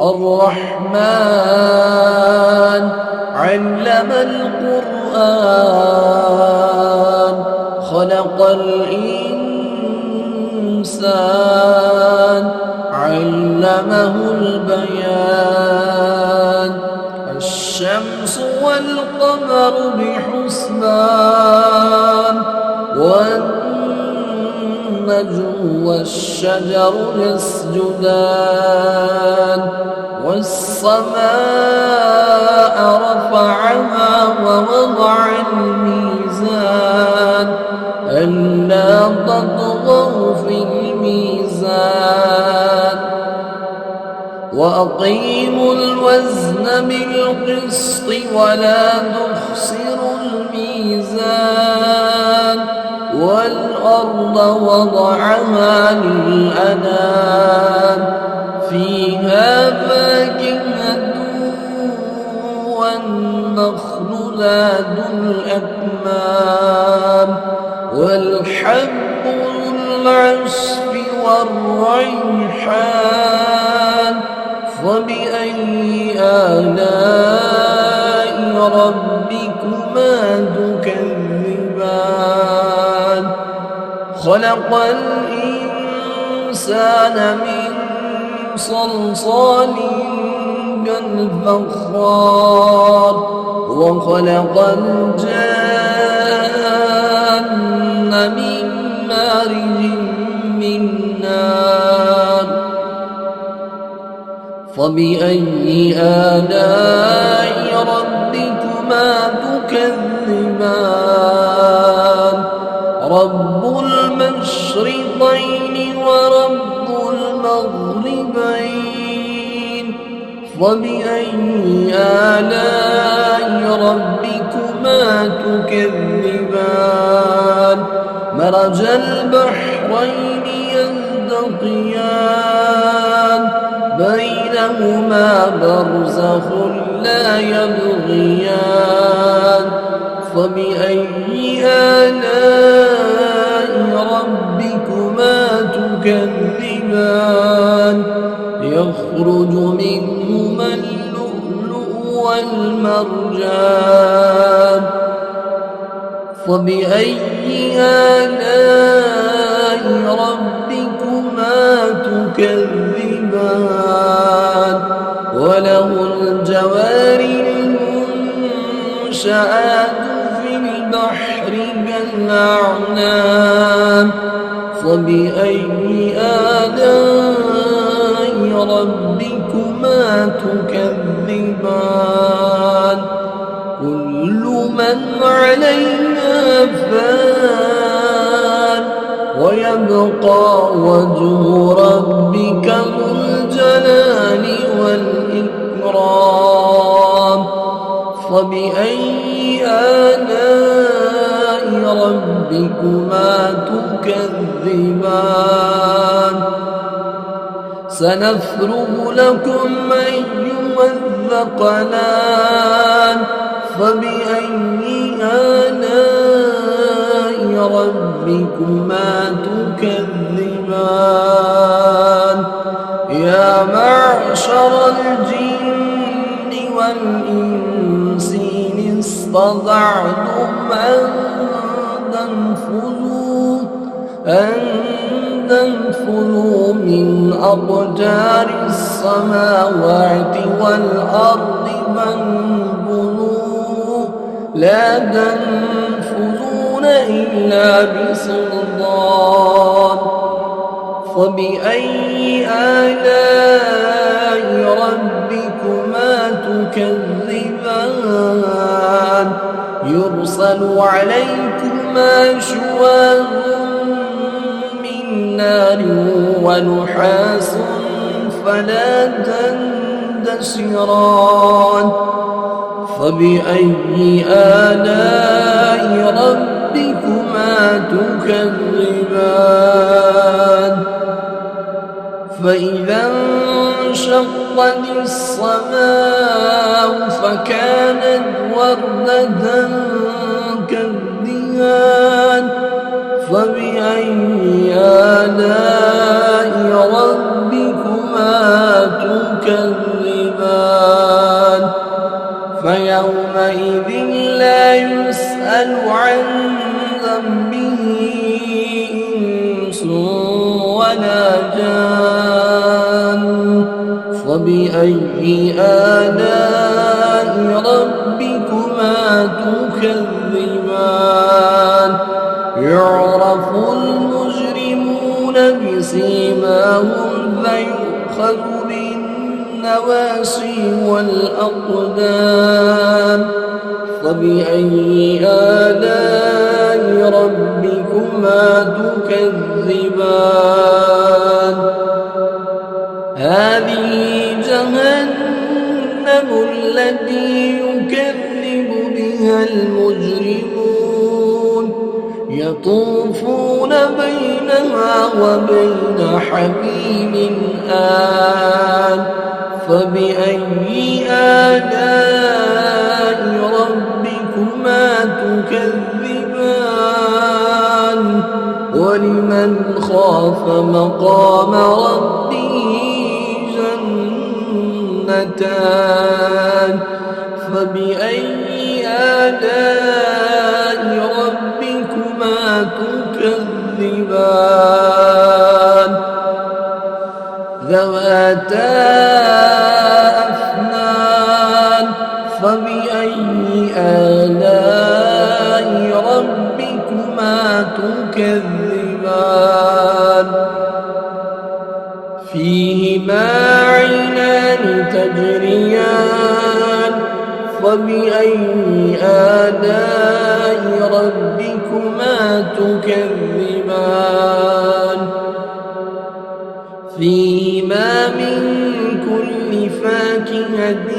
الرحمن علم القرآن خلق الإنسان علمه البيان الشمس والقمر بحسبان والنجم والشجر يسجدان والسماء رفعها ووضع الميزان ألا تطغوا في الميزان وأقيموا الوزن بالقسط ولا تخسروا الميزان والأرض وضعها للأنام فيها فاكهة والنخل ذات الأكمام والحب ذو العصف والريحان فبأي آلاء ربكما تكذبان خلق الإنسان من صلصال كالفخار وخلق الجان من مارج من نار فبأي آلاء ربكما تكذبان رب المشرقين ورب المغربين فبأي آلاء ربكما تكذبان مرج البحرين يلتقيان بينهما برزخ لا يبغيان فبأي آلاء ربكما تكذبان يخرج منهما اللؤلؤ والمرجان فبأي آلاء ربكما تكذبان وله الجوار المنشآت في البحر كالأعلام فبأي آلاء ربكما تكذبان كل من عليها فان ويبقى وجه ربك ذو الجلال والإكرام فبأي آلاء ربكما تكذبان سنفرغ لكم أيها الثقلان فبأي آلاء ربكما تكذبان يا معشر الجن والإنس إن استطعتم أن تنفذوا من أقدار السماوات والأرض فانفذوا لا تنفذون إلا بسلطان فبأي آلاء ربكما تكذبان يرسل عليكما شواظ من نار ونحاس فلا تندسران فبأي آلاء ربكما تكذبان فإذا انشقت السماء فكانت وردة كالدهان فبأي آلاء ربكما تكذبان فيومئذ لا يسأل عن ذنبه إنس ولا جان فبأي آلاء ربكما تكذبان يعرف المجرمون بسيماهم فيؤخذ بالنواصي والأقدام فبأي آلاء ربكما تكذبان هذه جهنم التي يكذب بها المجرمون يطوفون بينها وبين حميم آن فبأي آلاء ربكما تكذبان ولمن خاف مقام ربه جنتان فبأي آلاء ربكما تكذبان ذواتا أفنان فبأي آلاء ربكما تكذبان فيهما عينان تجريان فبأي آلاء ربكما تكذبان فيهما من كل فاكهة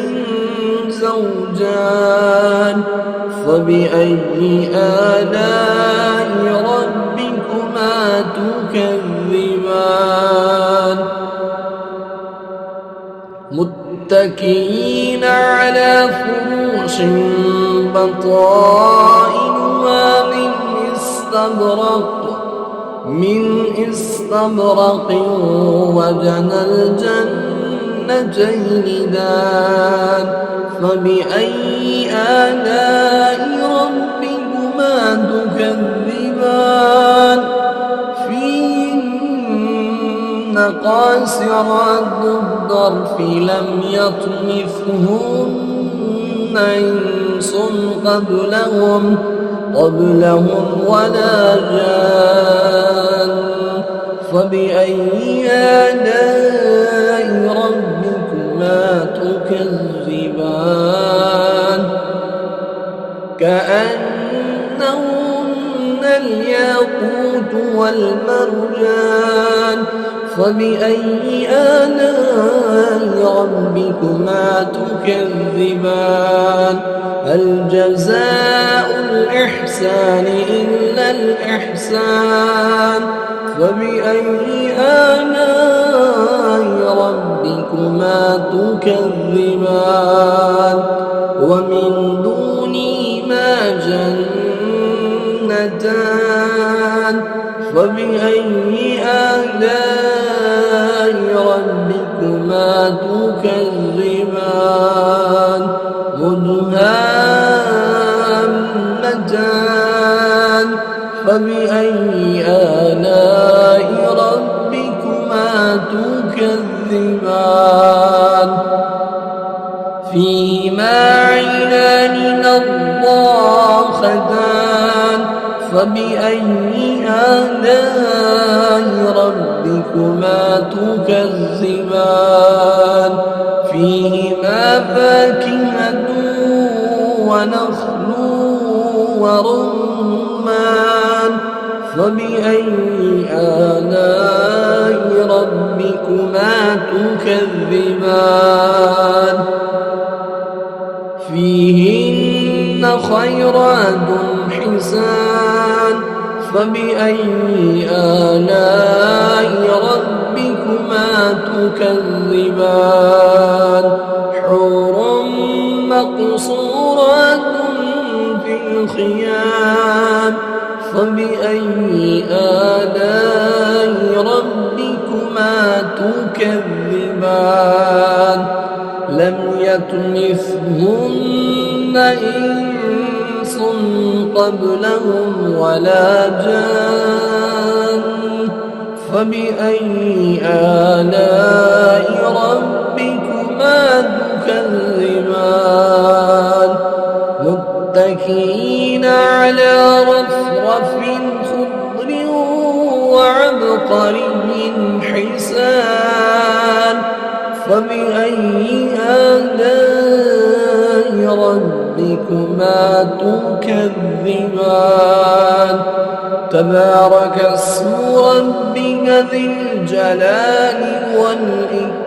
زوجان فبأي آلاء ربكما تكذبان متكئين على فرش بطائنها من استبرق وجنى الجنتين دان فبأي آلاء ربكما تكذبان فيهن قاصرات الطرف لم يطمثهن إنس قبلهم ولا جان فبأي آلاء ربكما تكذبان كأنهن الياقوت والمرجان فبأي آلاء ربكما تكذبان هل جزاء الإحسان إلا الإحسان فبأي آلاء ربكما تكذبان ومن دونهما جنتان فبأي آلاء ربكما تكذبان مدهامتان فبأي آلاء ربكما تكذبان فيهما عينان نضاختان فبأي آلاء ربكما تكذبان فيهما فاكهة ونخل ورمان فبأي آلاء ربكما تكذبان فيهن خيرات حسان فبأي آلاء ربكما تكذبان حور مقصورات في الخيام فبأي آلاء ربكما تكذبان لم يطمثهن إنس قبلهم ولا جان فبأي آلاء ربكما تكذبان متكئين على رفرف خضر وعبقري حسان فبأي آلاء ربكما تكذبان تبارك اسم ربك ذي الجلال والإكرام